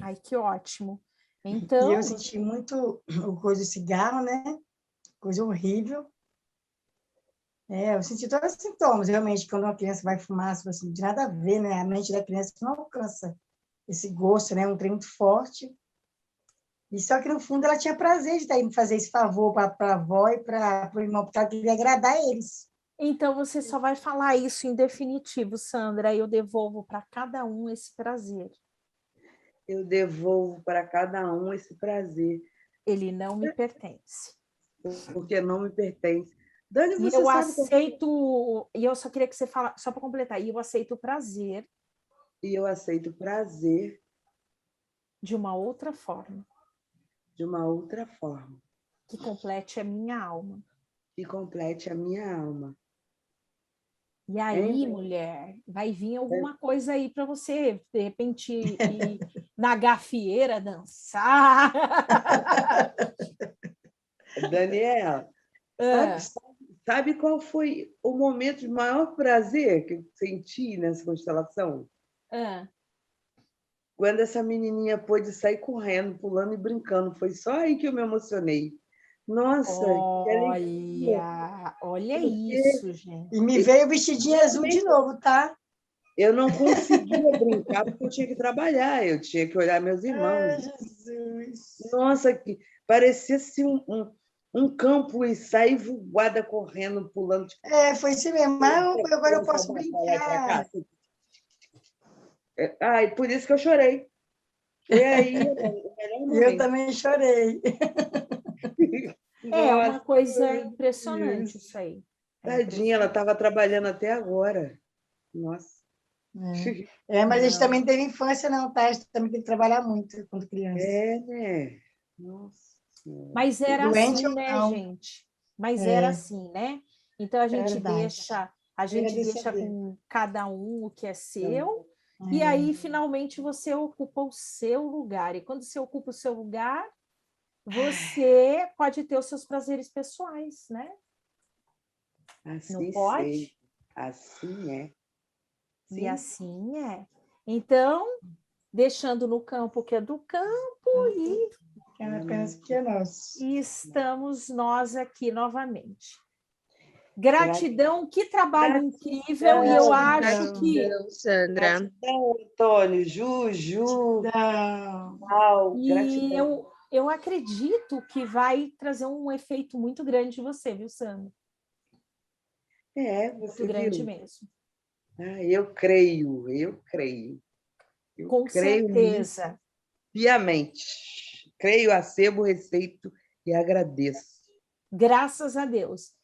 Ai, que ótimo. E Então, eu senti muito o coisa de cigarro, né? Coisa horrível. Eu senti todos os sintomas, realmente, quando uma criança vai fumar, assim, de nada a ver, né? A mente da criança não alcança esse gosto, né? Um trem muito forte. E só que, no fundo, ela tinha prazer de estar indo fazer esse favor para a avó e para o irmão, porque ela queria agradar eles. então você só vai falar isso em definitivo, Sandra, e eu devolvo para cada um esse prazer. Eu devolvo para cada um esse prazer. Ele não me pertence. Porque não me pertence. Dani, E eu aceito, e eu só queria que você falasse, só para completar, e eu aceito o prazer. E eu aceito o prazer. De uma outra forma. De uma outra forma. Que complete a minha alma. Que complete a minha alma. E aí, mulher, vai vir alguma coisa aí para você, de repente, ir na gafieira dançar. Daniela, sabe qual foi o momento de maior prazer que eu senti nessa constelação? Quando essa menininha pôde sair correndo, pulando e brincando. Foi só aí que eu me emocionei. Nossa, olha isso, gente. E me veio o vestidinho azul de novo, tá? Eu não conseguia brincar porque eu tinha que trabalhar, eu tinha que olhar meus irmãos. Ai, Jesus! Nossa, que parecia assim um campo e sair voada correndo, pulando. Foi isso mesmo. Mas agora eu posso brincar. Ai, por isso que eu chorei. Foi aí o melhor momento. Eu também chorei. É uma coisa impressionante isso aí. Tadinha, ela estava trabalhando até agora. Nossa. Mas a gente também teve infância, não, tá? A gente também tem que trabalhar muito quando criança. Né? Nossa. Mas era assim, né, gente? Mas era assim, né? Então a gente deixa com cada um o que é seu, e aí finalmente você ocupa o seu lugar. E quando você ocupa o seu lugar, você pode ter os seus prazeres pessoais, né? Assim não pode? sei. Assim é. E Sim. assim é. Então, deixando no campo o que é do campo e Apenas que é nosso. e estamos nós aqui novamente. Gratidão, que trabalho incrível, e eu acho que... Gratidão, Sandra. Gratidão, Antônio, Juju. Uau, E gratidão. eu acredito que vai trazer um efeito muito grande de você, viu, Sandra? Você Muito grande viu? mesmo. Eu creio, eu creio. Eu Com creio nisso certeza. piamente. Creio, acebo, receito e agradeço. Graças a Deus.